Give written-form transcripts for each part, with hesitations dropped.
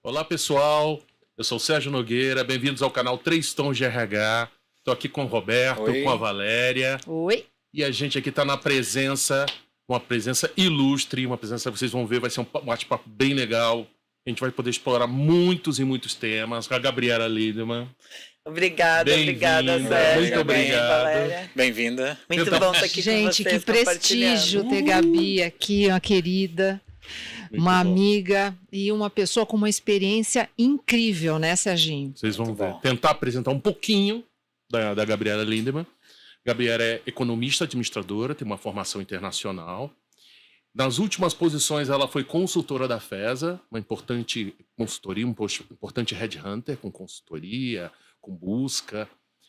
Olá, pessoal. Eu sou o Sérgio Nogueira. Bem-vindos ao canal 3 Tons de RH. Estou aqui com o Roberto, Oi. com a Valéria. Oi. E a gente aqui está na presença, uma presença ilustre, uma presença que vocês vão ver, vai ser um bate-papo bem legal. A gente vai poder explorar muitos e muitos temas. A Gabriela Lindemann. Obrigada, Bem-vinda, Sérgio. muito obrigado. Valéria. Bem-vinda. Muito bom estar aqui Gente, com vocês. que prestígio ter Gabi aqui, uma querida, Muito uma bom. amiga e uma pessoa com uma experiência incrível, né, Serginho? Vocês vão Muito ver. bom. Tentar apresentar um pouquinho da Gabriela Lindemann. Gabriela é economista administradora, tem uma formação internacional. Nas últimas posições, ela foi consultora da FESA, uma importante consultoria, um importante headhunter com consultoria, com busca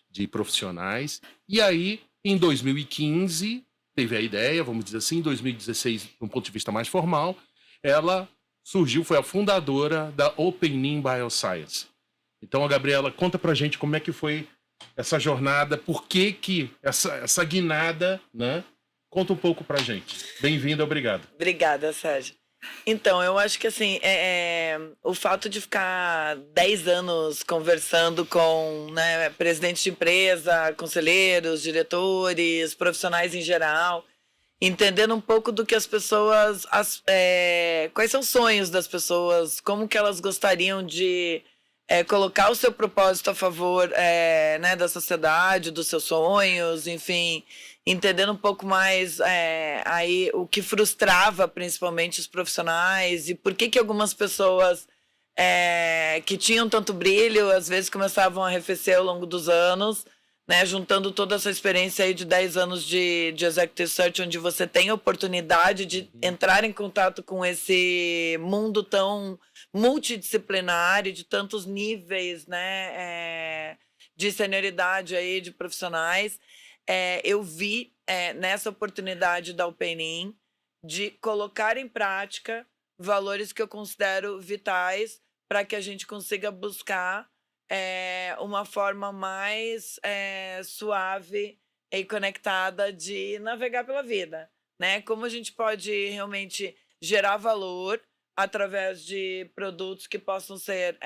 de profissionais. E aí, em 2015, teve a ideia, vamos dizer assim, em 2016, de um ponto de vista mais formal, ela surgiu, foi a fundadora da Openin Bioscience. Então, a Gabriela, conta pra gente como é que foi essa jornada, por que essa guinada, né? Conta um pouco pra gente. Bem-vinda, obrigado. Obrigada, Sérgio. Então, eu acho que assim, o fato de ficar 10 anos conversando com, né, presidentes de empresa, conselheiros, diretores, profissionais em geral, entendendo um pouco do que as pessoas, quais são os sonhos das pessoas, como que elas gostariam de colocar o seu propósito a favor né, da sociedade, dos seus sonhos, enfim, entendendo um pouco mais aí o que frustrava principalmente os profissionais e por que algumas pessoas que tinham tanto brilho às vezes começavam a arrefecer ao longo dos anos, né, juntando toda essa experiência aí de 10 anos de Executive Search, onde você tem a oportunidade de entrar em contato com esse mundo tão multidisciplinar e de tantos níveis, né, de senioridade aí, de profissionais. Eu vi nessa oportunidade da Openin de colocar em prática valores que eu considero vitais para que a gente consiga buscar uma forma mais suave e conectada de navegar pela vida, né? Como a gente pode realmente gerar valor através de produtos que possam ser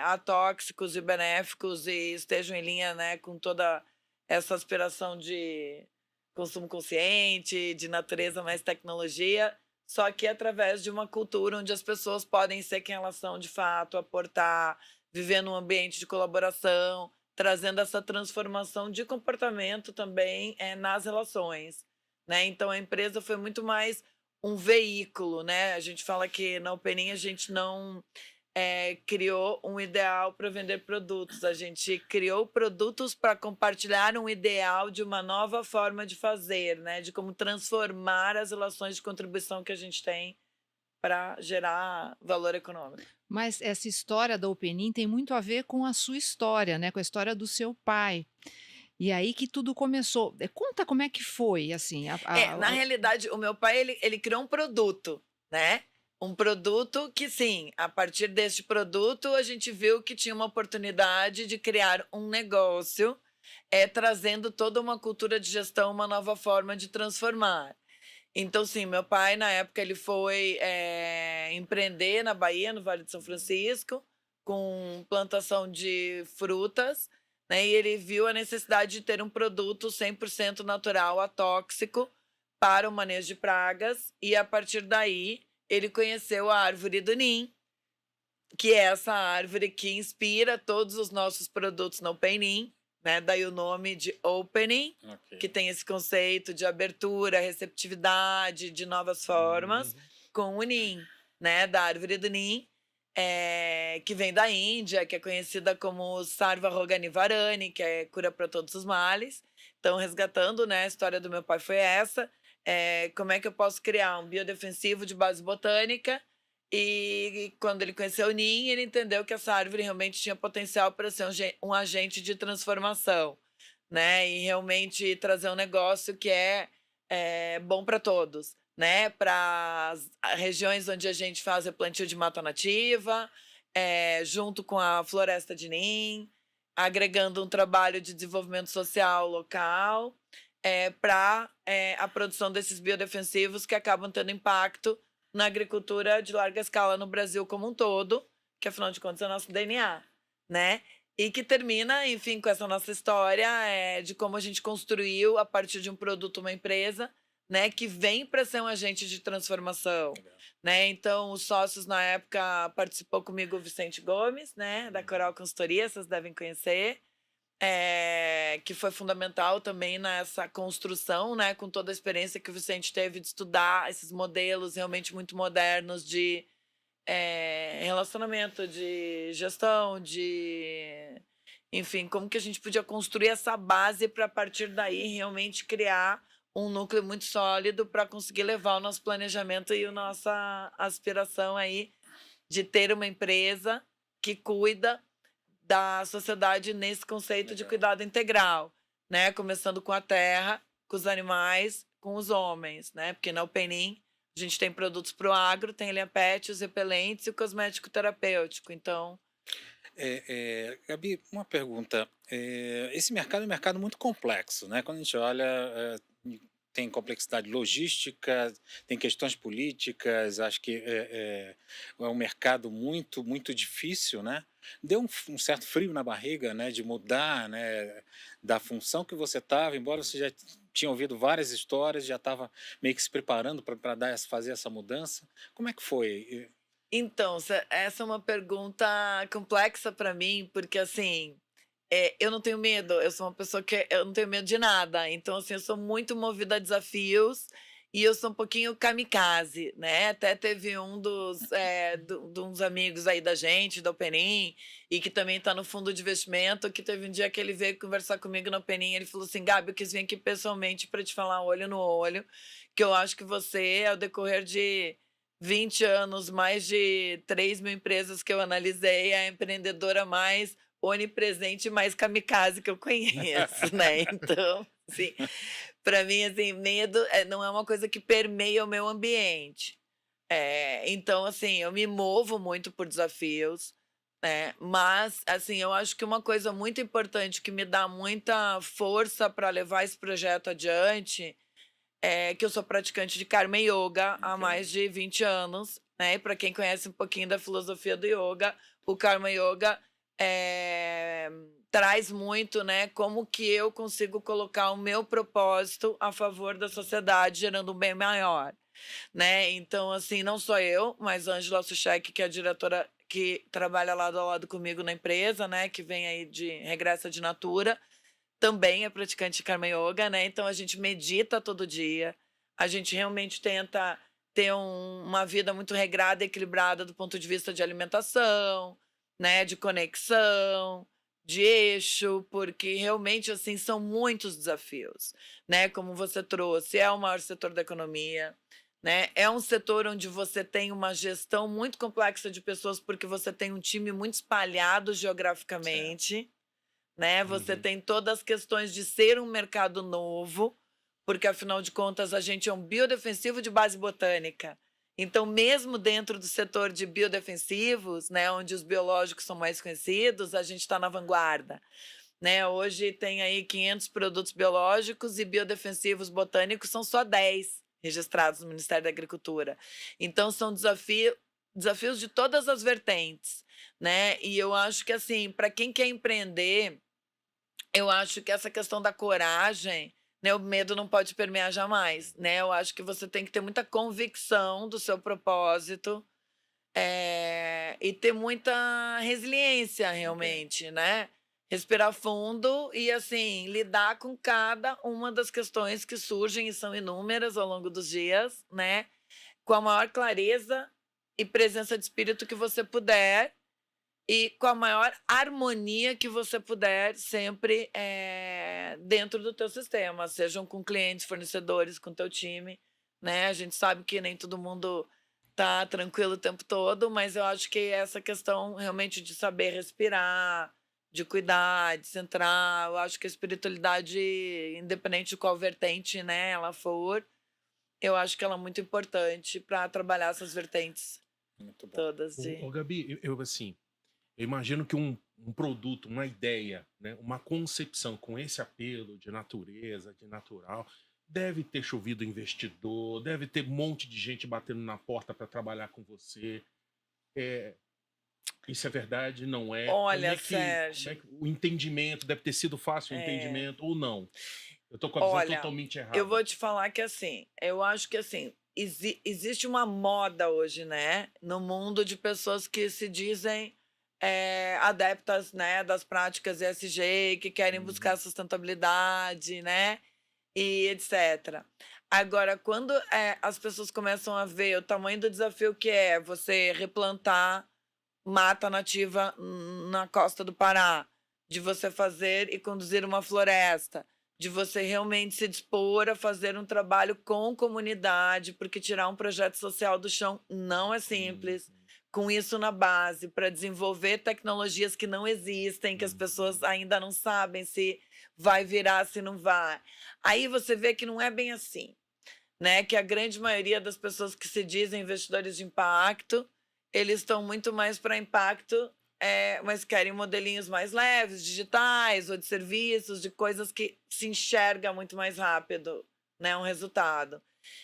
atóxicos e benéficos e estejam em linha, né, com toda essa aspiração de consumo consciente, de natureza mais tecnologia, só que através de uma cultura onde as pessoas podem ser quem elas são de fato, aportar, viver num ambiente de colaboração, trazendo essa transformação de comportamento também nas relações, né? Então a empresa foi muito mais um veículo, né? A gente fala que na Openin a gente não criou um ideal para vender produtos, a gente criou produtos para compartilhar um ideal de uma nova forma de fazer, né? De como transformar as relações de contribuição que a gente tem para gerar valor econômico. Mas essa história da Openin tem muito a ver com a sua história, né? Com a história do seu pai. E aí que tudo começou. Conta como é que foi, assim. Na realidade, o meu pai, ele criou um produto, né? Um produto que, sim, a partir deste produto, a gente viu que tinha uma oportunidade de criar um negócio, trazendo toda uma cultura de gestão, uma nova forma de transformar. Então, sim, meu pai, na época, ele foi empreender na Bahia, no Vale de São Francisco, com plantação de frutas, né? E ele viu a necessidade de ter um produto 100% natural, atóxico, para o manejo de pragas. E, a partir daí, ele conheceu a árvore do Nim, que é essa árvore que inspira todos os nossos produtos no Openin, né? Daí o nome de Opening, Okay. que tem esse conceito de abertura, receptividade, de novas formas, com o Nim, né? Da árvore do Nim, que vem da Índia, que é conhecida como Sarva Roganivarani, que é cura para todos os males. Então, resgatando, né, a história do meu pai foi essa. Como é que eu posso criar um biodefensivo de base botânica? E quando ele conheceu o Nim, ele entendeu que essa árvore realmente tinha potencial para ser um agente de transformação, né? E realmente trazer um negócio que é bom para todos, né? Para as regiões onde a gente faz replantio de mata nativa, junto com a floresta de Nim, agregando um trabalho de desenvolvimento social local, para a produção desses biodefensivos que acabam tendo impacto na agricultura de larga escala no Brasil como um todo, que afinal de contas é o nosso DNA, né? E que termina, enfim, com essa nossa história de como a gente construiu, a partir de um produto, uma empresa, né, que vem para ser um agente de transformação, né? Então, os sócios na época participou comigo o Vicente Gomes, né, da Coral Consultoria, vocês devem conhecer, que foi fundamental também nessa construção, né, com toda a experiência que o Vicente teve de estudar esses modelos realmente muito modernos de relacionamento, de gestão, enfim, como que a gente podia construir essa base para a partir daí realmente criar um núcleo muito sólido para conseguir levar o nosso planejamento e a nossa aspiração aí de ter uma empresa que cuida da sociedade nesse conceito de cuidado integral, né? Começando com a terra, com os animais, com os homens, né? Porque na Openin a gente tem produtos para o agro, tem linha pet, os repelentes e o cosmético terapêutico. Então, Gabi, uma pergunta. Esse mercado é um mercado muito complexo, né? Quando a gente olha, tem complexidade logística, tem questões políticas, acho que é um mercado muito, muito difícil, né? Deu um certo frio na barriga, né, de mudar, né, da função que você estava, embora você já tinha ouvido várias histórias, já estava meio que se preparando para fazer essa mudança. Como é que foi? então, essa é uma pergunta complexa para mim, porque assim, eu não tenho medo, eu sou uma pessoa que eu não tenho medo de nada. Então, assim, eu sou muito movida a desafios e eu sou um pouquinho kamikaze, né? Até teve um de uns amigos aí da gente, da Openin, e que também está no fundo de investimento, que teve um dia que ele veio conversar comigo na Openin, ele falou assim, Gabi, eu quis vir aqui pessoalmente para te falar olho no olho, que eu acho que você, ao decorrer de 20 anos, mais de 3.000 empresas que eu analisei, é a empreendedora mais onipresente e mais kamikaze que eu conheço, né? Então, assim, para mim, assim, medo não é uma coisa que permeia o meu ambiente. Então, assim, eu me movo muito por desafios, né? Mas, assim, eu acho que uma coisa muito importante que me dá muita força para levar esse projeto adiante é que eu sou praticante de Karma Yoga há mais de 20 anos, né? E para quem conhece um pouquinho da filosofia do yoga, o Karma Yoga traz muito, né, como que eu consigo colocar o meu propósito a favor da sociedade, gerando um bem maior, né? Então, assim, não só eu, mas a Ângela Suchek, que é a diretora que trabalha lado a lado comigo na empresa, né, que vem aí de regressa de Natura, também é praticante de Karma Yoga, né? Então a gente medita todo dia, a gente realmente tenta ter uma vida muito regrada e equilibrada do ponto de vista de alimentação, né, de conexão, de eixo, porque realmente assim são muitos desafios, né? Como você trouxe, é o maior setor da economia, né? É um setor onde você tem uma gestão muito complexa de pessoas, porque você tem um time muito espalhado geograficamente, né? Você tem todas as questões de ser um mercado novo, porque afinal de contas a gente é um biodefensivo de base botânica. Então, mesmo dentro do setor de biodefensivos, né, onde os biológicos são mais conhecidos, a gente está na vanguarda, né? Hoje tem aí 500 produtos biológicos e biodefensivos botânicos são só 10 registrados no Ministério da Agricultura. Então, são desafios de todas as vertentes, né? E eu acho que, assim, para quem quer empreender, eu acho que essa questão da coragem, né, o medo não pode permear jamais, né? Eu acho que você tem que ter muita convicção do seu propósito, e ter muita resiliência realmente, né? Respirar fundo e, assim, lidar com cada uma das questões que surgem e são inúmeras ao longo dos dias, né? Com a maior clareza e presença de espírito que você puder e com a maior harmonia que você puder, sempre dentro do teu sistema, sejam com clientes, fornecedores, com teu time, né? A gente sabe que nem todo mundo tá tranquilo o tempo todo, mas eu acho que essa questão realmente de saber respirar, de cuidar, de centrar, eu acho que a espiritualidade, independente de qual vertente, né, ela for, eu acho que ela é muito importante para trabalhar essas vertentes Muito bom. todas Ô, Gabi, assim, eu imagino que um produto, uma ideia, né, uma concepção com esse apelo de natureza, de natural, deve ter chovido investidor, deve ter um monte de gente batendo na porta para trabalhar com você. Isso é verdade? Não é? Olha, Como Sérgio, é que o entendimento deve ter sido fácil o entendimento ou não? Eu tô com a visão olha, totalmente eu errada. vou te falar que assim, eu acho que assim, existe uma moda hoje, né, no mundo de pessoas que se dizem adeptas, né, das práticas ESG, que querem buscar sustentabilidade, né, e etc. Agora, quando as pessoas começam a ver o tamanho do desafio que é você replantar mata nativa na costa do Pará, de você fazer e conduzir uma floresta, de você realmente se dispor a fazer um trabalho com comunidade, porque tirar um projeto social do chão não é simples. Com isso na base, para desenvolver tecnologias que não existem, que as pessoas ainda não sabem se vai virar, se não vai. Aí você vê que não é bem assim, né? Que a grande maioria das pessoas que se dizem investidores de impacto, eles estão muito mais para impacto, mas querem modelinhos mais leves, digitais, ou de serviços, de coisas que se enxerga muito mais rápido, né? Um resultado.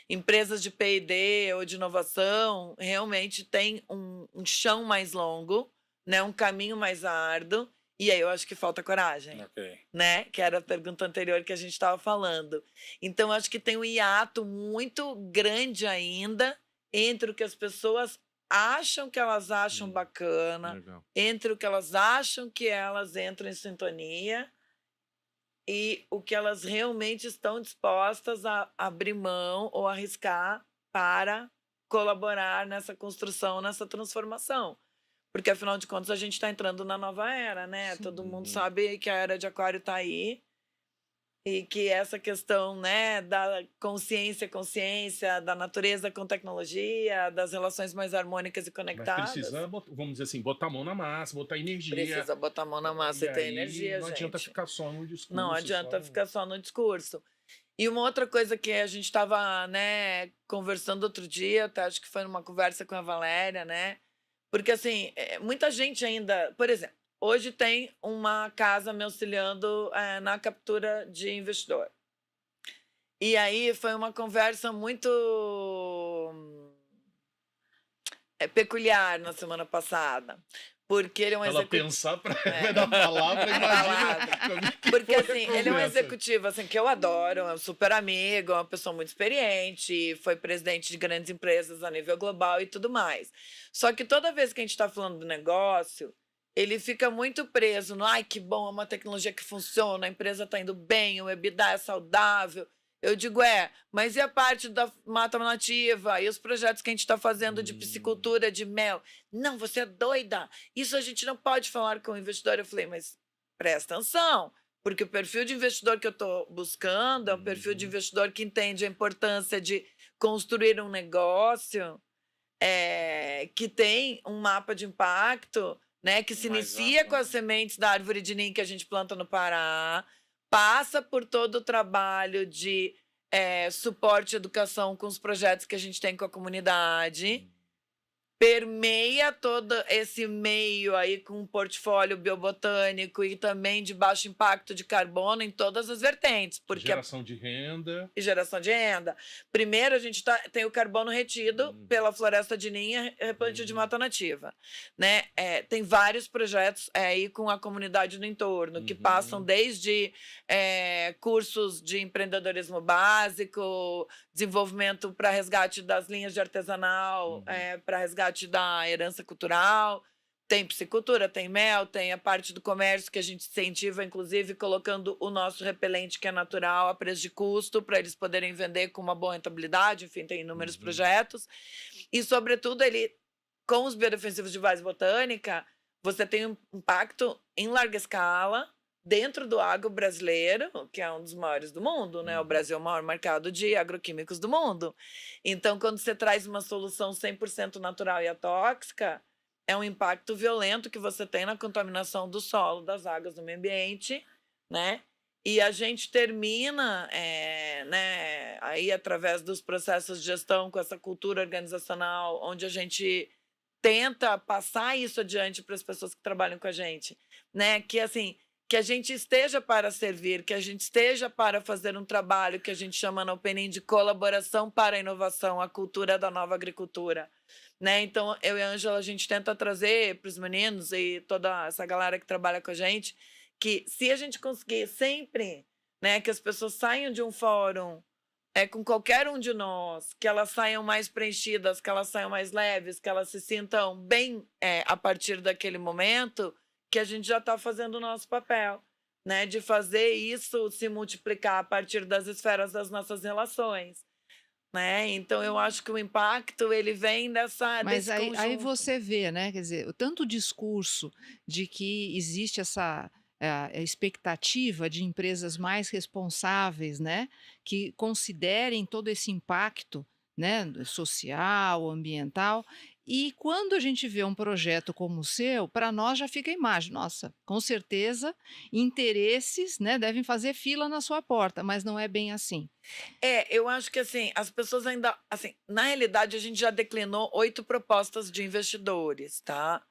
Empresas de P&D ou de inovação realmente têm um chão mais longo, né? Um caminho mais árduo, e aí eu acho que falta coragem. Ok. Né? Que era a pergunta anterior que a gente estava falando. Então, acho que tem um hiato muito grande ainda entre o que as pessoas acham que elas acham bacana, Legal. entre o que elas acham que elas entram em sintonia e o que elas realmente estão dispostas a abrir mão ou arriscar para colaborar nessa construção, nessa transformação. Porque, afinal de contas, a gente está entrando na nova era, né? Todo mundo sabe que a era de Aquário está aí e que essa questão, né, da consciência, da natureza com tecnologia, das relações mais harmônicas e Mas conectadas, precisa, vamos dizer assim, botar a mão na massa, botar energia. precisa botar a mão na massa e ter aí energia, não gente. adianta ficar só no discurso. Não adianta só... ficar só no discurso. E uma outra coisa que a gente estava, né, conversando outro dia, até acho que foi numa conversa com a Valéria, né? Porque, assim, muita gente ainda... Por exemplo, hoje tem uma casa me auxiliando na captura de investidor. E aí foi uma conversa muito peculiar na semana passada. Porque ele é um Ela executivo... pensar para dar a palavra, imagina. Como é que Porque, foi a assim, ele é um conversa. executivo assim, que eu adoro, é um super amigo, é uma pessoa muito experiente, foi presidente de grandes empresas a nível global e tudo mais. Só que toda vez que a gente está falando do negócio, ele fica muito preso no ai, que bom, é uma tecnologia que funciona, a empresa está indo bem, o EBITDA é saudável. Eu digo, mas e a parte da mata nativa? E os projetos que a gente está fazendo de piscicultura, de mel? Não, você é doida. Isso a gente não pode falar com o investidor. Eu falei, mas presta atenção, porque o perfil de investidor que eu estou buscando é um perfil de investidor que entende a importância de construir um negócio que tem um mapa de impacto, né, que se inicia com as sementes da árvore de ninho que a gente planta no Pará, passa por todo o trabalho de suporte e educação com os projetos que a gente tem com a comunidade, permeia todo esse meio aí com um portfólio biobotânico e também de baixo impacto de carbono em todas as vertentes. Porque Geração de renda. E geração de renda. Primeiro, a gente tem o carbono retido pela floresta de ninha e replantio de mata nativa. Né? Tem vários projetos aí com a comunidade no entorno, que passam desde cursos de empreendedorismo básico, desenvolvimento para resgate das linhas de artesanal, para resgate da herança cultural. Tem piscicultura, tem mel, tem a parte do comércio que a gente incentiva, inclusive, colocando o nosso repelente, que é natural, a preço de custo, para eles poderem vender com uma boa rentabilidade. Enfim, tem inúmeros projetos. E, sobretudo, ele, com os biodefensivos de base botânica, você tem um impacto em larga escala dentro do agro brasileiro, que é um dos maiores do mundo, né? O Brasil é o maior mercado de agroquímicos do mundo. Então, quando você traz uma solução 100% natural e atóxica, é um impacto violento que você tem na contaminação do solo, das águas, do meio ambiente, né? E a gente termina, né, aí através dos processos de gestão, com essa cultura organizacional, onde a gente tenta passar isso adiante para as pessoas que trabalham com a gente, né? Que, assim, que a gente esteja para servir, que a gente esteja para fazer um trabalho que a gente chama na Opening de colaboração para a inovação, a cultura da nova agricultura. né? Então, eu e a Ângela, a gente tenta trazer para os meninos e toda essa galera que trabalha com a gente, que se a gente conseguir sempre, né, que as pessoas saiam de um fórum com qualquer um de nós, que elas saiam mais preenchidas, que elas saiam mais leves, que elas se sintam bem a partir daquele momento, que a gente já está fazendo o nosso papel, né? De fazer isso se multiplicar a partir das esferas das nossas relações, né? Então, eu acho que o impacto, ele vem Mas desse aí conjunto. você vê, né, quer dizer, o tanto discurso de que existe essa expectativa de empresas mais responsáveis, né, que considerem todo esse impacto, né, social, ambiental, e quando a gente vê um projeto como o seu, para nós já fica a imagem, nossa, com certeza interesses, né, devem fazer fila na sua porta, mas não é bem assim. Eu acho que assim, as pessoas ainda, assim, na realidade a gente já declinou 8 propostas de investidores, tá?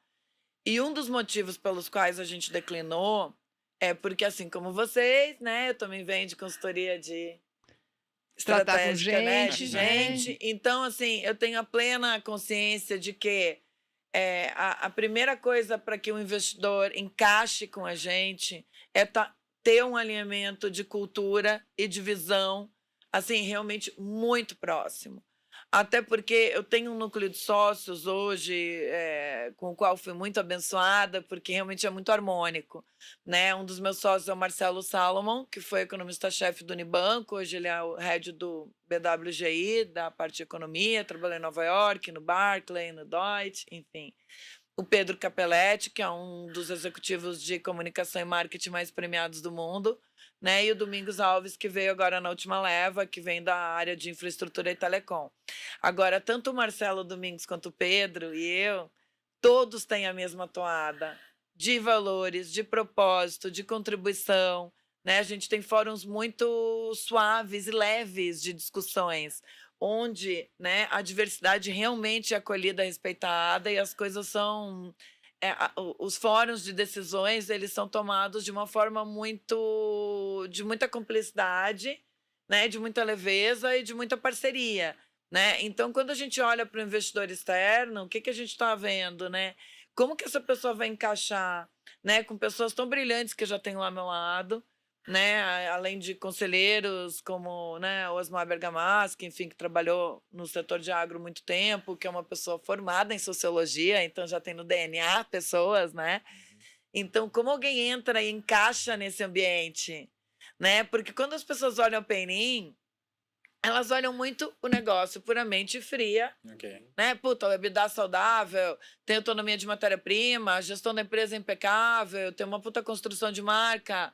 E um dos motivos pelos quais a gente declinou é porque, assim como vocês, né, eu também venho de consultoria de Tratar com estratégica, né, de gente, né? gente. Então, assim, eu tenho a plena consciência de que a primeira coisa para que o investidor encaixe com a gente é ter um alinhamento de cultura e de visão, assim, realmente muito próximo. Até porque eu tenho um núcleo de sócios hoje, com o qual fui muito abençoada, porque realmente é muito harmônico, né? Um dos meus sócios é o Marcelo Salomon, que foi economista-chefe do Unibanco, hoje ele é o head do BWGI, da parte de economia, trabalhou em Nova York, no Barclays, no Deutsche, enfim. O Pedro Capelletti, que é um dos executivos de comunicação e marketing mais premiados do mundo, né? E o Domingos Alves, que veio agora na última leva, que vem da área de infraestrutura e telecom. Agora, tanto o Marcelo Domingos quanto o Pedro e eu, todos têm a mesma toada de valores, de propósito, de contribuição, né? A gente tem fóruns muito suaves e leves de discussões, onde, né, a diversidade realmente é acolhida, respeitada e as coisas são os fóruns de decisões, eles são tomados de uma forma de muita cumplicidade, né, de muita leveza e de muita parceria, né? Então, quando a gente olha para o investidor externo, o que que a gente está vendo, né? Como que essa pessoa vai encaixar, né, com pessoas tão brilhantes que eu já tenho lá ao meu lado, né, além de conselheiros como, né, o Osmar Bergamaschi, enfim, que trabalhou no setor de agro muito tempo, que é uma pessoa formada em sociologia, então já tem no DNA pessoas, né? Então, como alguém entra e encaixa nesse ambiente, né? Porque quando as pessoas olham o Penin, elas olham muito o negócio puramente fria, né? Puta, o EBITDA saudável, tem autonomia de matéria-prima, a gestão da empresa é impecável, tem uma puta construção de marca.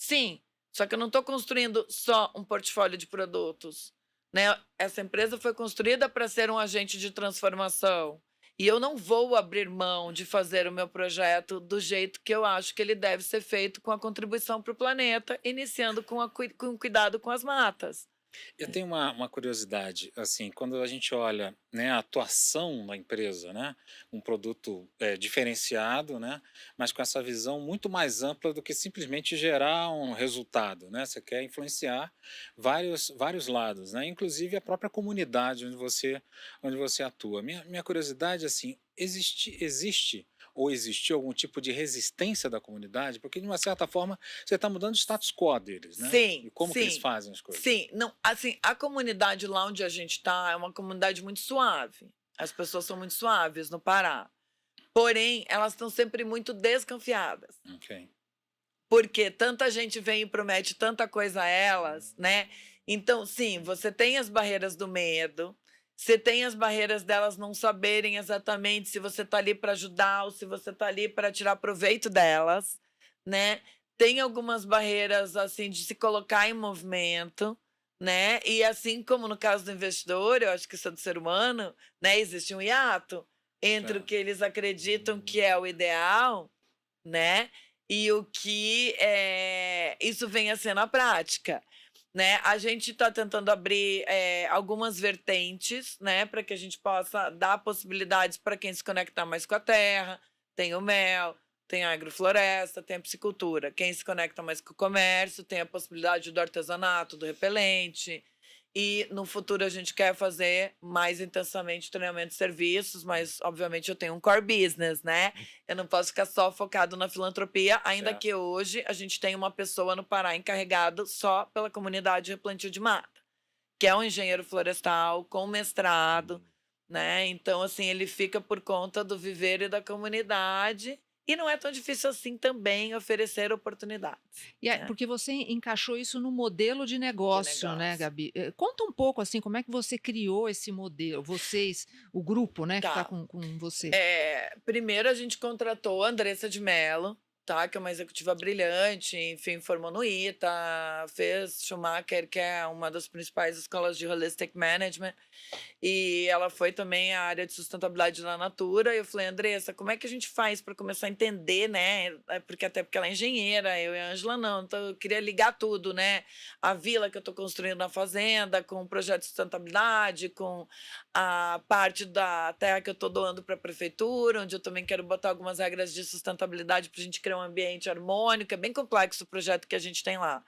Sim, só que eu não estou construindo só um portfólio de produtos, né? Essa empresa foi construída para ser um agente de transformação. E eu não vou abrir mão de fazer o meu projeto do jeito que eu acho que ele deve ser feito, com a contribuição para o planeta, iniciando com o cuidado com as matas. Eu tenho uma curiosidade, assim, quando a gente olha, né, a atuação da empresa, né, um produto diferenciado, né, mas com essa visão muito mais ampla do que simplesmente gerar um resultado, né, você quer influenciar vários lados, né, inclusive a própria comunidade onde você atua. Minha curiosidade, assim, existe ou existiu algum tipo de resistência da comunidade? Porque, de uma certa forma, você está mudando o status quo deles, né? Sim, E como que eles fazem as coisas? sim. Não, assim, a comunidade lá onde a gente está é uma comunidade muito suave. As pessoas são muito suaves no Pará. Porém, elas estão sempre muito desconfiadas. Ok. Porque tanta gente vem e promete tanta coisa a elas, né? Então, sim, você tem as barreiras do medo, você tem as barreiras delas não saberem exatamente se você está ali para ajudar ou se você está ali para tirar proveito delas, né? Tem algumas barreiras, assim, de se colocar em movimento, né? E assim como no caso do investidor, eu acho que isso é do ser humano, né? Existe um hiato entre o que eles acreditam que é o ideal, né? E o que isso vem a ser na prática, né? A gente está tentando abrir algumas vertentes, né, para que a gente possa dar possibilidades para quem se conectar mais com a terra. Tem o mel, tem a agrofloresta, tem a piscicultura. Quem se conecta mais com o comércio tem a possibilidade do artesanato, do repelente. E no futuro a gente quer fazer mais intensamente treinamento de serviços, mas obviamente eu tenho um core business, né? Eu não posso ficar só focado na filantropia, ainda Certo. que hoje a gente tem uma pessoa no Pará encarregada só pela comunidade de replantio de mata, que é um engenheiro florestal com mestrado, né? Então, assim, ele fica por conta do viver e da comunidade. E não é tão difícil assim também oferecer oportunidades, E aí, né? porque você encaixou isso no modelo de negócio, né, negócio. Gabi? Conta um pouco assim, como é que você criou esse modelo? Vocês, o grupo, né, que está Tá. com você. Primeiro a gente contratou a Andressa de Mello, tá? Que é uma executiva brilhante, enfim, formou no ITA, fez Schumacher, que é uma das principais escolas de Holistic Management, e ela foi também à área de sustentabilidade da Natura. E eu falei, Andressa, como é que a gente faz para começar a entender, né? Até porque ela é engenheira, eu e a Ângela não, então eu queria ligar tudo, né? A vila que eu estou construindo na fazenda, com o projeto de sustentabilidade, com a parte da terra que eu estou doando para a prefeitura, onde eu também quero botar algumas regras de sustentabilidade para a gente criar um ambiente harmônico. É bem complexo o projeto que a gente tem lá,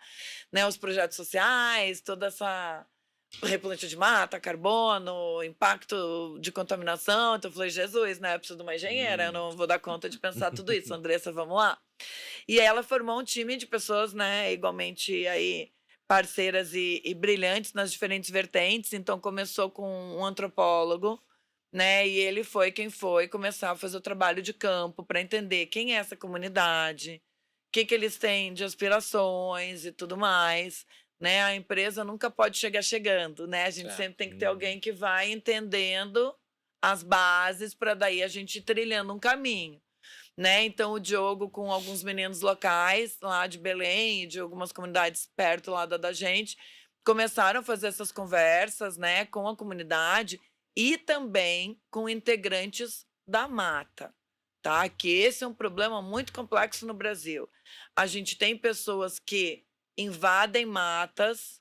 né? Os projetos sociais, toda essa replantio de mata, carbono, impacto de contaminação. Então eu falei, Jesus, né? Eu preciso de uma engenheira, eu não vou dar conta de pensar tudo isso. Andressa, vamos lá. E aí ela formou um time de pessoas, né, igualmente aí parceiras e brilhantes nas diferentes vertentes. Então começou com um antropólogo, né? E ele foi quem foi começar a fazer o trabalho de campo para entender quem é essa comunidade, o que eles têm de aspirações e tudo mais, né? A empresa nunca pode chegar chegando, né? A gente Certo. sempre tem que ter alguém que vai entendendo as bases para daí a gente ir trilhando um caminho, né? Então o Diogo com alguns meninos locais lá de Belém e de algumas comunidades perto lá da gente começaram a fazer essas conversas, né, com a comunidade e também com integrantes da mata, tá? Que esse é um problema muito complexo no Brasil. A gente tem pessoas que invadem matas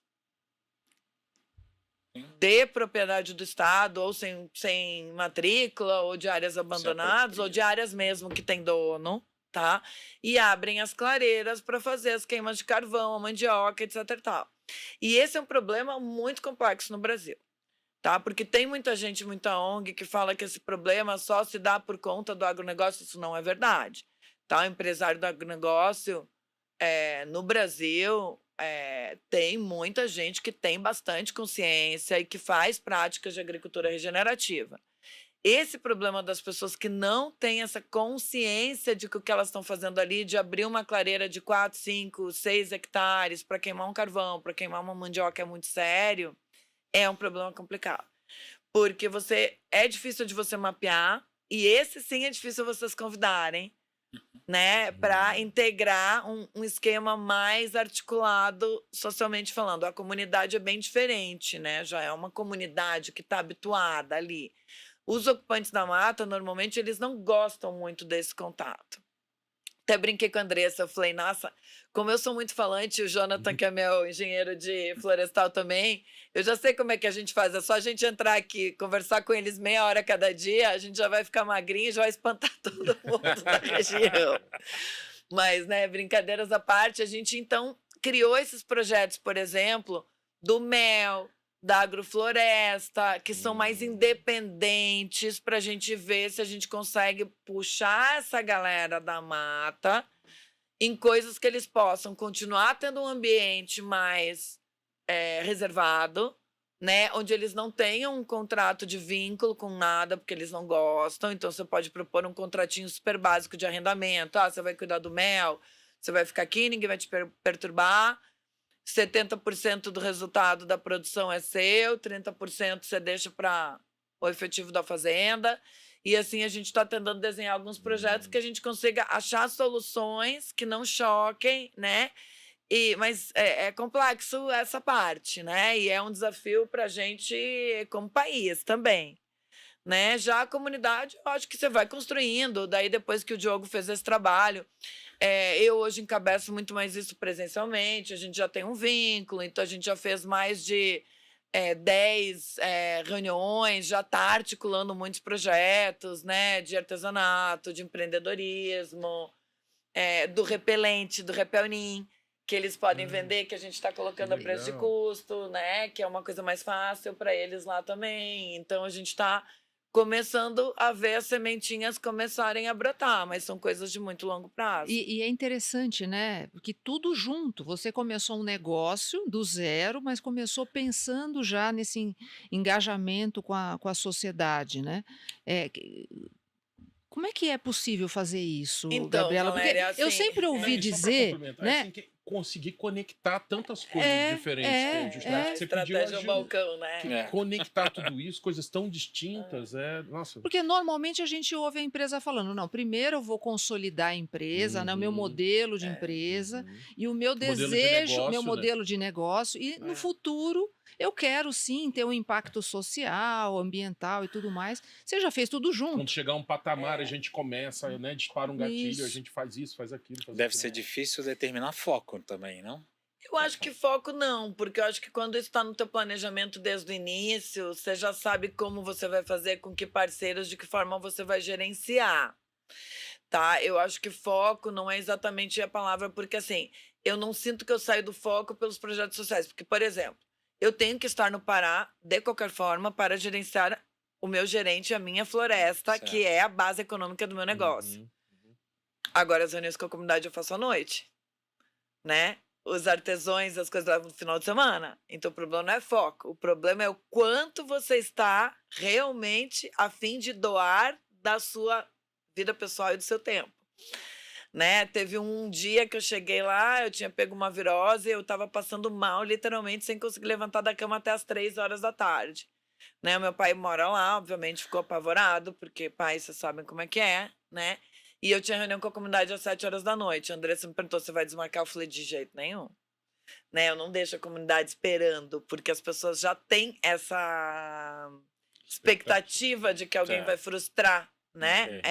de propriedade do Estado, ou sem matrícula, ou de áreas abandonadas, ou de áreas mesmo que tem dono, tá? E abrem as clareiras para fazer as queimas de carvão, a mandioca, etc e tal. E esse é um problema muito complexo no Brasil, tá? Porque tem muita gente, muita ONG que fala que esse problema só se dá por conta do agronegócio. Isso não é verdade, tá? O empresário do agronegócio no Brasil tem muita gente que tem bastante consciência e que faz práticas de agricultura regenerativa. Esse problema das pessoas que não têm essa consciência de que o que elas estão fazendo ali, de abrir uma clareira de 4, 5, 6 hectares para queimar um carvão, para queimar uma mandioca, é muito sério, é um problema complicado. Porque é difícil de você mapear, e esse sim é difícil vocês convidarem, né, para integrar um esquema mais articulado socialmente falando. A comunidade é bem diferente, né? Já é uma comunidade que está habituada ali. Os ocupantes da mata, normalmente, eles não gostam muito desse contato. Até brinquei com a Andressa, eu falei, nossa, como eu sou muito falante, o Jonathan, que é meu engenheiro de florestal também, eu já sei como é que a gente faz, é só a gente entrar aqui, conversar com eles meia hora cada dia, a gente já vai ficar magrinho e já vai espantar todo mundo da região. Mas, né, brincadeiras à parte, a gente então criou esses projetos, por exemplo, do mel, da agrofloresta, que são mais independentes, para a gente ver se a gente consegue puxar essa galera da mata em coisas que eles possam continuar tendo um ambiente mais reservado, né, onde eles não tenham um contrato de vínculo com nada, porque eles não gostam. Então você pode propor um contratinho super básico de arrendamento. Você vai cuidar do mel, você vai ficar aqui, ninguém vai te perturbar. 70% do resultado da produção é seu, 30% você deixa para o efetivo da fazenda. E assim a gente está tentando desenhar alguns projetos que a gente consiga achar soluções que não choquem, né? Mas é complexo essa parte, né? E é um desafio para a gente como país também, né? Já a comunidade, eu acho que você vai construindo. Daí, depois que o Diogo fez esse trabalho, eu hoje encabeço muito mais isso presencialmente. A gente já tem um vínculo, então a gente já fez mais de 10 reuniões, já está articulando muitos projetos, né? De artesanato, de empreendedorismo, do repelente, do Repelnin, que eles podem vender, que a gente está colocando a preço de legal. custo, né? Que é uma coisa mais fácil para eles lá também. Então a gente está começando a ver as sementinhas começarem a brotar, mas são coisas de muito longo prazo. E é interessante, né? Porque tudo junto. Você começou um negócio do zero, mas começou pensando já nesse engajamento com a sociedade, né? Como é que é possível fazer isso, Então, Gabriela? Porque Valéria, eu assim, sempre Não, ouvi e só pra dizer, complementar, né? assim, que conseguir conectar tantas coisas É, diferentes, é, que justamente é. que você pediu estratégia ajuda. balcão, né? Que É. conectar tudo isso, coisas tão distintas, nossa. Porque normalmente a gente ouve a empresa falando, não, primeiro eu vou consolidar a empresa, né, o meu Uhum. modelo de empresa Uhum. e o meu Modelo de desejo, negócio, meu né? modelo de negócio, e no futuro eu quero sim ter um impacto social, ambiental e tudo mais. Você já fez tudo Quando junto. chegar um patamar, a gente começa, né? Dispara um gatilho, Isso. a gente faz isso, faz aquilo. Faz Deve aquilo. ser difícil determinar foco também, não? Eu acho que foco não, porque eu acho que quando isso está no teu planejamento desde o início, você já sabe como você vai fazer, com que parceiros, de que forma você vai gerenciar, tá? Eu acho que foco não é exatamente a palavra, porque assim, eu não sinto que eu saio do foco pelos projetos sociais, porque, por exemplo, eu tenho que estar no Pará, de qualquer forma, para gerenciar o meu gerente, a minha floresta, Certo. que é a base econômica do meu negócio. Uhum. Agora, as reuniões com a comunidade eu faço à noite, né? Os artesãos, as coisas lá no final de semana. Então, o problema não é foco. O problema é o quanto você está realmente a fim de doar da sua vida pessoal e do seu tempo. Né? Teve um dia que eu cheguei lá, eu tinha pego uma virose, eu estava passando mal, literalmente, sem conseguir levantar da cama até as 3 horas da tarde. Né? Meu pai mora lá, obviamente ficou apavorado, porque pais, vocês sabem como é que é, né? E eu tinha reunião com a comunidade às 7 horas da noite. A Andressa me perguntou, você vai desmarcar? Eu falei, de jeito nenhum. Né? Eu não deixo a comunidade esperando, porque as pessoas já têm essa expectativa de que alguém Certo. vai frustrar, né?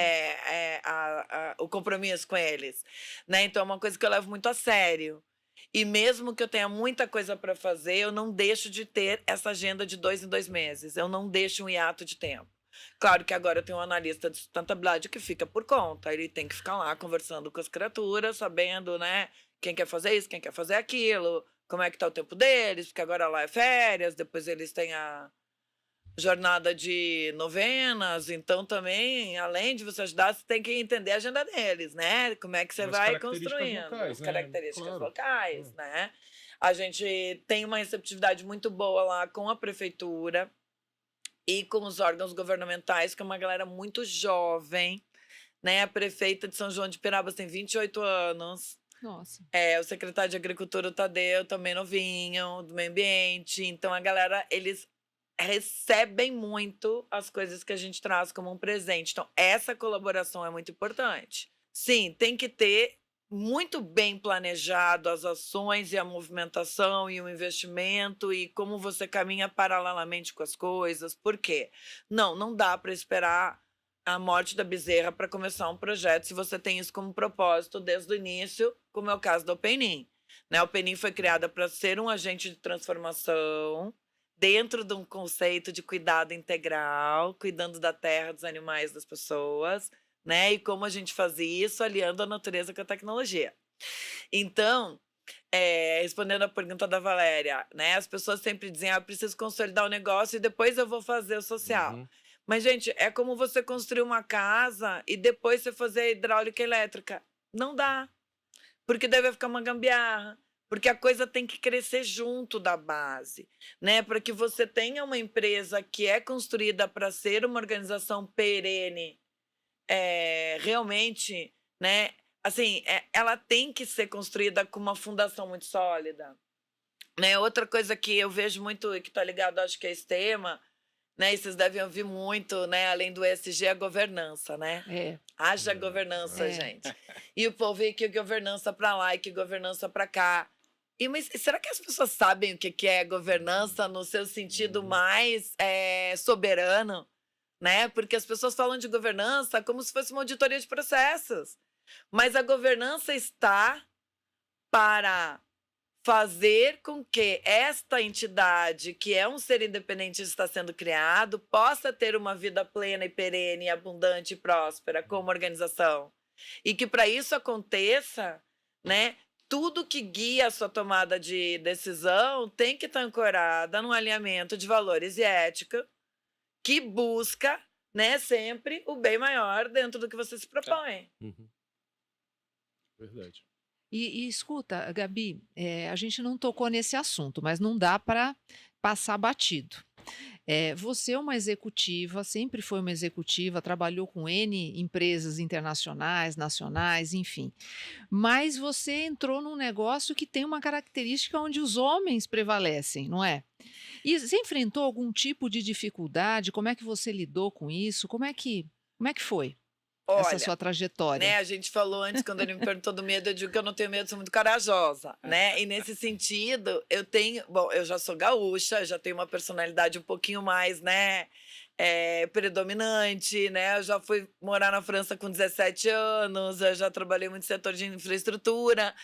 Uhum. O compromisso com eles. Né? Então é uma coisa que eu levo muito a sério. E mesmo que eu tenha muita coisa para fazer, eu não deixo de ter essa agenda de 2 em 2 meses. Eu não deixo um hiato de tempo. Claro que agora eu tenho um analista de sustentabilidade que fica por conta. Ele tem que ficar lá conversando com as criaturas, sabendo, né, quem quer fazer isso, quem quer fazer aquilo, como é que tá o tempo deles, porque agora lá é férias, depois eles têm a jornada de novenas, então também, além de você ajudar, você tem que entender a agenda deles, né? Como é que você As vai características construindo locais, as né? características Claro. locais, né? A gente tem uma receptividade muito boa lá com a prefeitura e com os órgãos governamentais, que é uma galera muito jovem, né? A prefeita de São João de Pirabas tem 28 anos. Nossa. O secretário de Agricultura, o Tadeu, também novinho, do meio ambiente. Então, a galera, eles recebem muito as coisas que a gente traz como um presente. Então, essa colaboração é muito importante. Sim, tem que ter muito bem planejado as ações e a movimentação e o investimento e como você caminha paralelamente com as coisas. Por quê? Não dá para esperar a morte da bezerra para começar um projeto se você tem isso como propósito desde o início, como é o caso da Openin. Né? A Openin foi criada para ser um agente de transformação dentro de um conceito de cuidado integral, cuidando da terra, dos animais, das pessoas, né? E como a gente faz isso aliando a natureza com a tecnologia. Então, respondendo a pergunta da Valéria, né? As pessoas sempre dizem, eu preciso consolidar o negócio e depois eu vou fazer o social. Uhum. Mas, gente, é como você construir uma casa e depois você fazer a hidráulica e elétrica. Não dá. Porque daí vai ficar uma gambiarra. Porque a coisa tem que crescer junto da base, né? Para que você tenha uma empresa que é construída para ser uma organização perene, realmente, né? Assim, ela tem que ser construída com uma fundação muito sólida. Né? Outra coisa que eu vejo muito e que está ligado, acho que é esse tema, né? E vocês devem ouvir muito, né? Além do ESG, a governança, né? Haja governança, gente. E o povo vê que governança para lá e que governança para cá. Mas será que as pessoas sabem o que é governança no seu sentido mais soberano? Né? Porque as pessoas falam de governança como se fosse uma auditoria de processos. Mas a governança está para fazer com que esta entidade, que é um ser independente que está sendo criado, possa ter uma vida plena e perene, abundante e próspera como organização. E que para isso aconteça, né, tudo que guia a sua tomada de decisão tem que estar ancorada num alinhamento de valores e ética que busca, né, sempre o bem maior dentro do que você se propõe. Uhum. Verdade. E escuta, Gabi, a gente não tocou nesse assunto, mas não dá para passar batido. Você é uma executiva, sempre foi uma executiva, trabalhou com N empresas internacionais, nacionais, enfim. Mas você entrou num negócio que tem uma característica onde os homens prevalecem, não é? E você enfrentou algum tipo de dificuldade? Como é que você lidou com isso? Como é que foi essa Olha, sua trajetória? né, a gente falou antes, quando ele me perguntou do medo, eu digo que eu não tenho medo, sou muito corajosa, né? E nesse sentido, eu já sou gaúcha, já tenho uma personalidade um pouquinho mais, né, predominante, né? Eu já fui morar na França com 17 anos, eu já trabalhei muito no setor de infraestrutura.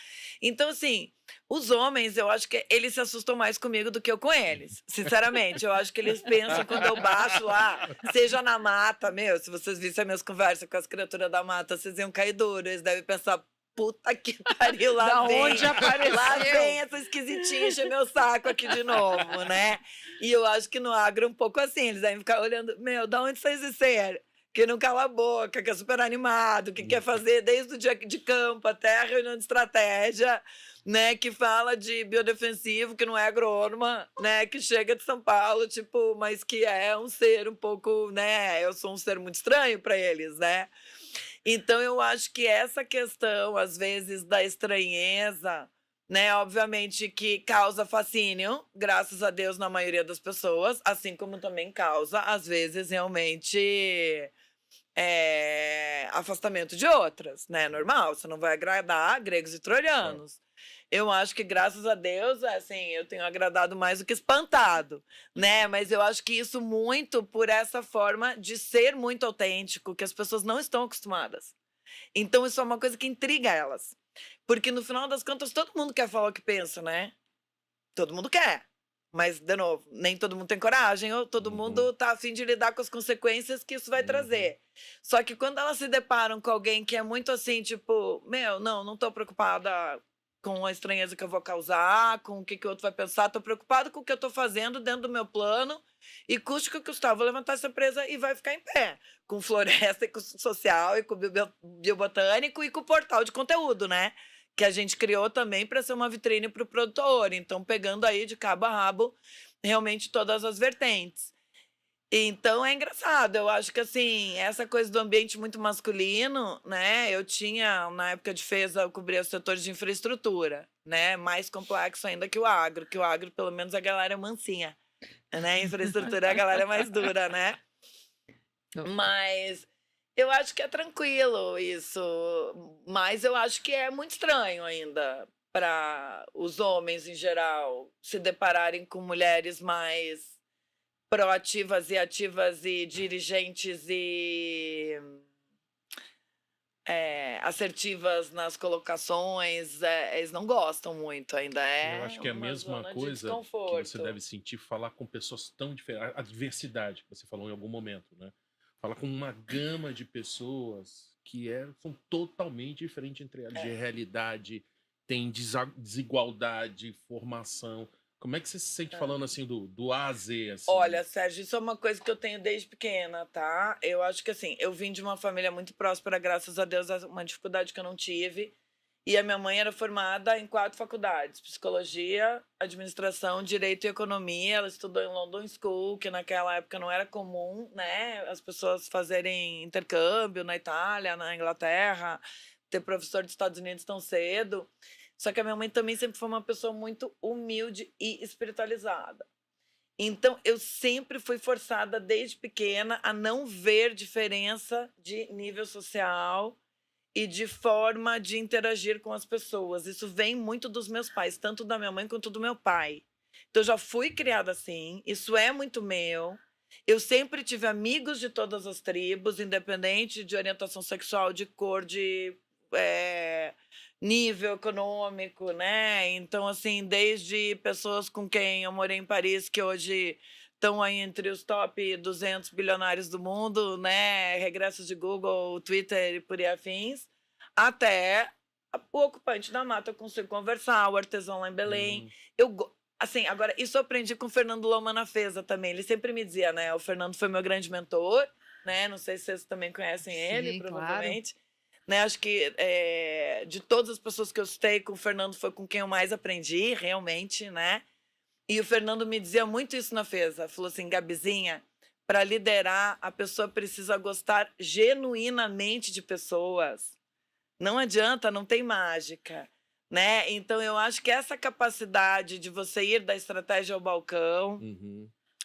Então, assim, os homens, eu acho que eles se assustam mais comigo do que eu com eles. Sinceramente, eu acho que eles pensam quando eu baixo lá, seja na mata, se vocês vissem as minhas conversas com as criaturas da mata, vocês iam cair duro. Eles devem pensar, puta que pariu, lá Da vem. onde apareceu? Lá vem essa esquisitinha encher meu saco aqui de novo, né? E eu acho que no agro é um pouco assim, eles devem ficar olhando, da onde vocês disseram? Que não cala a boca, que é super animado, que quer fazer desde o dia de campo até a reunião de estratégia, né, que fala de biodefensivo, que não é agrônoma, né, que chega de São Paulo, tipo, mas que é um ser um pouco, né, eu sou um ser muito estranho para eles, né? Então eu acho que essa questão, às vezes, da estranheza, né, obviamente que causa fascínio, graças a Deus, na maioria das pessoas, assim como também causa, às vezes, realmente afastamento de outras, né? Normal, você não vai agradar gregos e troianos. Eu acho que, graças a Deus, assim, eu tenho agradado mais do que espantado, né? Mas eu acho que isso muito por essa forma de ser muito autêntico, que as pessoas não estão acostumadas. Então, isso é uma coisa que intriga elas. Porque, no final das contas, todo mundo quer falar o que pensa, né? Todo mundo quer. Mas, de novo, nem todo mundo tem coragem, ou todo mundo tá a fim de lidar com as consequências que isso vai trazer. Só que quando elas se deparam com alguém que é muito assim, tipo, não tô preocupada com a estranheza que eu vou causar, com o que o outro vai pensar, tô preocupada com o que eu tô fazendo dentro do meu plano, e custe o que custar, vou levantar essa empresa e vai ficar em pé. Com floresta, e com social, e com biobotânico, e com portal de conteúdo, né? Que a gente criou também para ser uma vitrine para o produtor. Então, pegando aí de cabo a rabo, realmente todas as vertentes. Então, é engraçado. Eu acho que, assim, essa coisa do ambiente muito masculino, né? Eu tinha, na época de FESA, eu cobria o setor de infraestrutura, né? Mais complexo ainda que o agro, pelo menos, a galera é mansinha, né? Infraestrutura, a galera é mais dura, né? Mas eu acho que é tranquilo isso, mas eu acho que é muito estranho ainda para os homens em geral se depararem com mulheres mais proativas e ativas e dirigentes e assertivas nas colocações. Eles não gostam muito ainda. Eu acho que é a uma mesma zona de coisa que você desconforto. deve sentir falar com pessoas tão diferentes. A diversidade que você falou em algum momento, né? Falar com uma gama de pessoas que são totalmente diferentes entre elas. De realidade, tem desigualdade, formação. Como é que você se sente falando assim do A a Z? Assim? Olha, Sérgio, isso é uma coisa que eu tenho desde pequena, tá? Eu acho que assim, eu vim de uma família muito próspera, graças a Deus, uma dificuldade que eu não tive. E a minha mãe era formada em 4 faculdades: psicologia, administração, direito e economia. Ela estudou em London School, que naquela época não era comum, né? As pessoas fazerem intercâmbio na Itália, na Inglaterra, ter professor dos Estados Unidos tão cedo. Só que a minha mãe também sempre foi uma pessoa muito humilde e espiritualizada. Então, eu sempre fui forçada, desde pequena, a não ver diferença de nível social e de forma de interagir com as pessoas. Isso vem muito dos meus pais, tanto da minha mãe quanto do meu pai. Então, eu já fui criada assim, isso é muito meu. Eu sempre tive amigos de todas as tribos, independente de orientação sexual, de cor, de nível econômico, né? Então, assim, desde pessoas com quem eu morei em Paris, que hoje estão aí entre os top 200 bilionários do mundo, né? Regressos de Google, Twitter e por aí afins, até o ocupante da mata, eu consigo conversar, o artesão lá em Belém. Assim, agora, isso eu aprendi com o Fernando Loma na Feza também. Ele sempre me dizia, né? O Fernando foi meu grande mentor, né? Não sei se vocês também conhecem ele, Sim, provavelmente. Né? Acho que de todas as pessoas que eu citei, com o Fernando foi com quem eu mais aprendi, realmente, né? E o Fernando me dizia muito isso na Feza. Falou assim, Gabizinha, para liderar, a pessoa precisa gostar genuinamente de pessoas. Não adianta, não tem mágica, né? Então, eu acho que essa capacidade de você ir da estratégia ao balcão,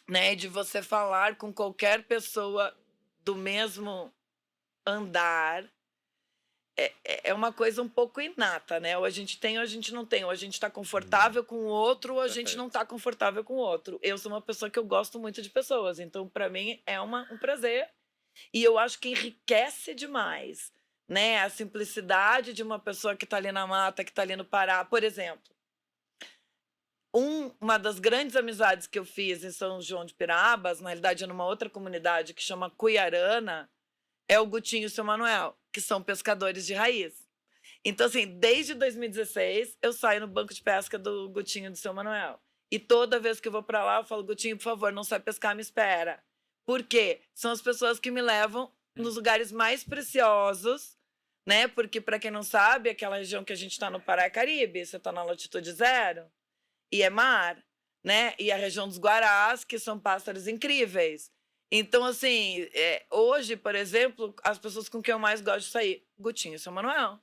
né? De você falar com qualquer pessoa do mesmo andar, é uma coisa um pouco inata, né? Ou a gente tem ou a gente não tem. Ou a gente está confortável com o outro ou a gente não está confortável com o outro. Eu sou uma pessoa que eu gosto muito de pessoas. Então, para mim, é um prazer. E eu acho que enriquece demais, né? A simplicidade de uma pessoa que está ali na mata, que está ali no Pará. Por exemplo, uma das grandes amizades que eu fiz em São João de Pirabas, na realidade, é numa outra comunidade que chama Cuiarana, é o Gutinho e o seu Manuel, que são pescadores de raiz. Então, assim, desde 2016, eu saio no banco de pesca do Gutinho e do seu Manuel. E toda vez que eu vou para lá, eu falo, Gutinho, por favor, não sai pescar, me espera. Por quê? São as pessoas que me levam nos lugares mais preciosos, né? Porque, para quem não sabe, aquela região que a gente está no Pará é Caribe, você está na latitude 0, e é mar, né? E a região dos Guarás, que são pássaros incríveis. Então, assim, hoje, por exemplo, as pessoas com quem eu mais gosto de sair, Gutinho e seu Manuel.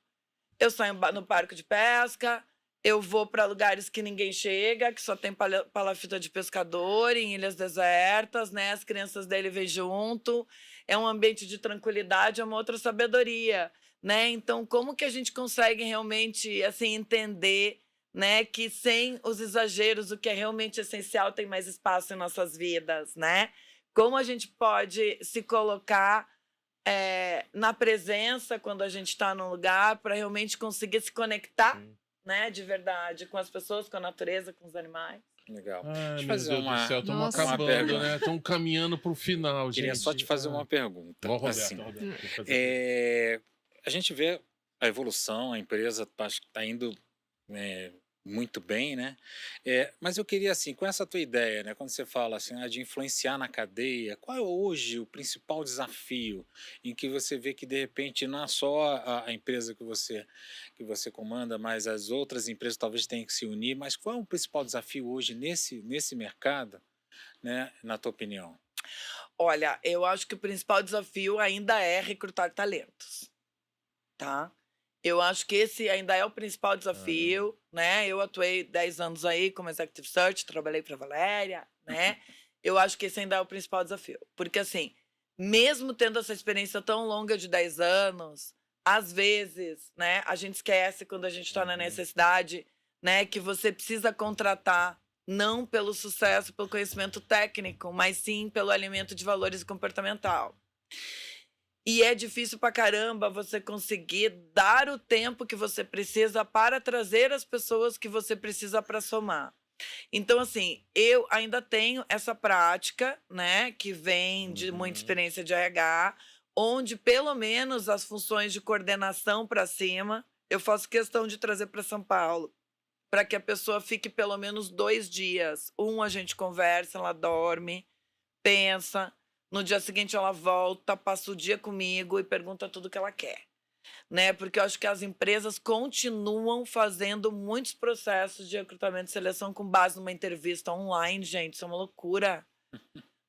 Eu saio no parque de pesca, eu vou para lugares que ninguém chega, que só tem palafita de pescador, em ilhas desertas, né? As crianças dele vêm junto, é um ambiente de tranquilidade, é uma outra sabedoria, né? Então, como que a gente consegue realmente, assim, entender, né, que sem os exageros, o que é realmente essencial tem mais espaço em nossas vidas, né? Como a gente pode se colocar na presença quando a gente está num lugar para realmente conseguir se conectar, né, de verdade, com as pessoas, com a natureza, com os animais. Legal. Ai, Deixa eu meu fazer Deus do céu, estamos Nossa. acabando, né? Estamos caminhando para o final, Queria gente. só te fazer uma pergunta. Ó, Roberto, Assim, Roberto, deixa eu fazer a gente vê a evolução, a empresa está indo muito bem, né? Mas eu queria, assim, com essa tua ideia, né? Quando você fala assim, de influenciar na cadeia, qual é hoje o principal desafio em que você vê que, de repente, não é só a empresa que você comanda, mas as outras empresas talvez tenham que se unir, mas qual é o principal desafio hoje nesse mercado, né? Na tua opinião? Olha, eu acho que o principal desafio ainda é recrutar talentos, tá? Eu acho que esse ainda é o principal desafio, né? Eu atuei 10 anos aí como Executive Search, trabalhei para a Valéria, né? Eu acho que esse ainda é o principal desafio. Porque, assim, mesmo tendo essa experiência tão longa de 10 anos, às vezes, né, a gente esquece quando a gente está na necessidade, né, que você precisa contratar não pelo sucesso, pelo conhecimento técnico, mas sim pelo alimento de valores comportamental. E é difícil pra caramba você conseguir dar o tempo que você precisa para trazer as pessoas que você precisa para somar. Então, assim, eu ainda tenho essa prática, né, que vem de muita experiência de RH, onde pelo menos as funções de coordenação para cima, eu faço questão de trazer para São Paulo, para que a pessoa fique pelo menos 2 dias. A gente conversa, ela dorme, pensa. No dia seguinte ela volta, passa o dia comigo e pergunta tudo que ela quer, né? Porque eu acho que as empresas continuam fazendo muitos processos de recrutamento e seleção com base numa entrevista online, gente, isso é uma loucura,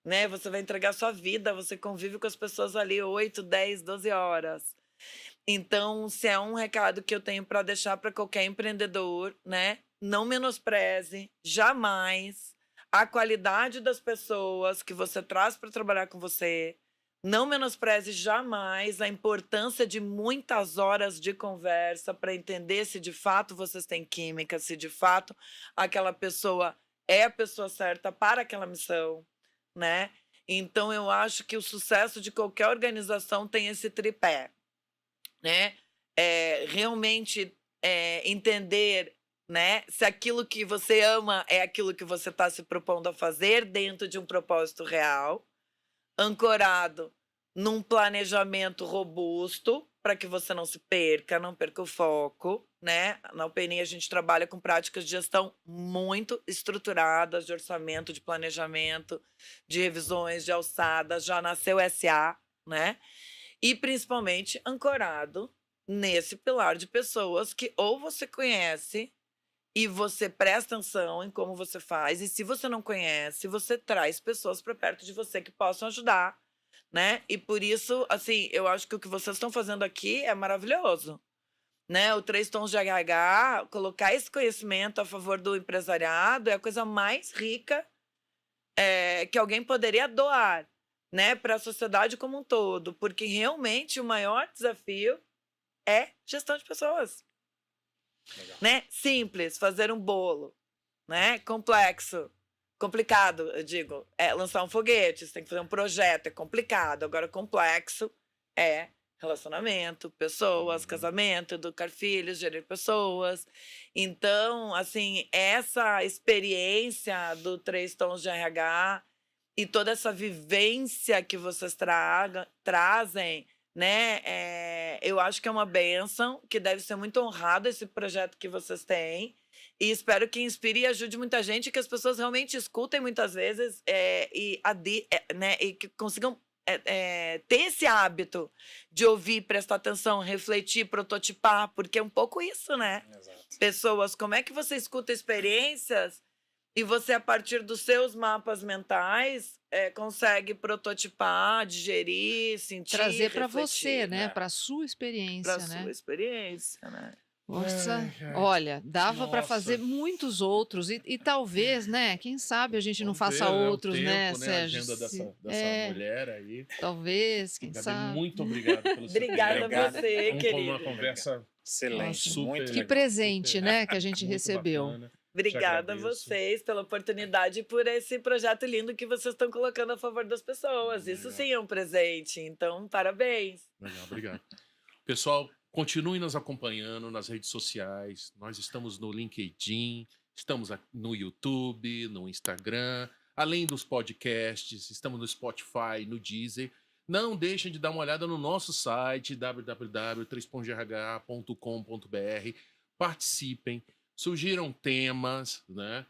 né? Você vai entregar sua vida, você convive com as pessoas ali 8, 10, 12 horas. Então, se é um recado que eu tenho para deixar para qualquer empreendedor, né? Não menospreze jamais a qualidade das pessoas que você traz para trabalhar com você. Não menospreze jamais a importância de muitas horas de conversa para entender se de fato vocês têm química, se de fato aquela pessoa é a pessoa certa para aquela missão, né? Então, eu acho que o sucesso de qualquer organização tem esse tripé, né? Realmente entender, né, se aquilo que você ama é aquilo que você está se propondo a fazer dentro de um propósito real, ancorado num planejamento robusto para que você não se perca, não perca o foco, né? Na UPNI a gente trabalha com práticas de gestão muito estruturadas, de orçamento, de planejamento, de revisões, de alçada, já nasceu SA, né? E principalmente ancorado nesse pilar de pessoas que ou você conhece e você presta atenção em como você faz, e se você não conhece, você traz pessoas para perto de você que possam ajudar, né? E por isso, assim, eu acho que o que vocês estão fazendo aqui é maravilhoso, né? O 3 Tons de RH, colocar esse conhecimento a favor do empresariado é a coisa mais rica que alguém poderia doar, né, para a sociedade como um todo, porque realmente o maior desafio é gestão de pessoas, Legal. né? Simples, fazer um bolo, né? Complexo, complicado, eu digo, lançar um foguete, você tem que fazer um projeto, é complicado. Agora, complexo é relacionamento, pessoas, casamento, educar filhos, gerir pessoas. Então, assim, essa experiência do 3 Tons de RH e toda essa vivência que vocês trazem, né? Eu acho que é uma bênção, que deve ser muito honrado esse projeto que vocês têm. E espero que inspire e ajude muita gente, que as pessoas realmente escutem muitas vezes né, e que consigam ter esse hábito de ouvir, prestar atenção, refletir, prototipar, porque é um pouco isso, né? Exato. Pessoas, como é que você escuta experiências e você, a partir dos seus mapas mentais, consegue prototipar, digerir, sentir, Trazer para refletir, você, né? né? Para a sua experiência, para né? sua experiência, né? Nossa, Ai, ai. olha, dava para Nossa. fazer muitos outros e talvez, né? Quem sabe a gente não Vamos faça ver, né, o outros, tempo, né, A Sérgio? agenda Se- dessa mulher aí. talvez, quem Gabi, sabe. muito obrigado pelo seu Obrigada tempo. a você, Vamos por uma querido. conversa Excelente, super muito Que legal. presente, né, que a gente muito recebeu. bacana. Obrigada a agradeço. vocês pela oportunidade e por esse projeto lindo que vocês estão colocando a favor das pessoas. Isso Legal. sim é um presente. Então, parabéns. Legal, obrigado. Pessoal, continue nos acompanhando nas redes sociais. Nós estamos no LinkedIn, estamos no YouTube, no Instagram, além dos podcasts, estamos no Spotify, no Deezer. Não deixem de dar uma olhada no nosso site, www.3ponderh.com.br. Participem, surgiram temas, né?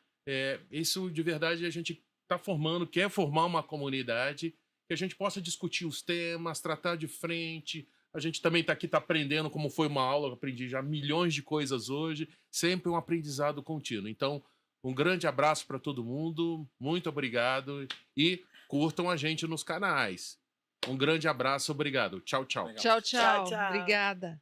Isso, de verdade, a gente está formando, quer formar uma comunidade que a gente possa discutir os temas, tratar de frente. A gente também está aqui, está aprendendo, como foi uma aula, eu aprendi já milhões de coisas hoje, sempre um aprendizado contínuo. Então, um grande abraço para todo mundo, muito obrigado e curtam a gente nos canais. Um grande abraço, obrigado. Tchau, tchau. Legal. Tchau, tchau. Tchau, tchau. Obrigada.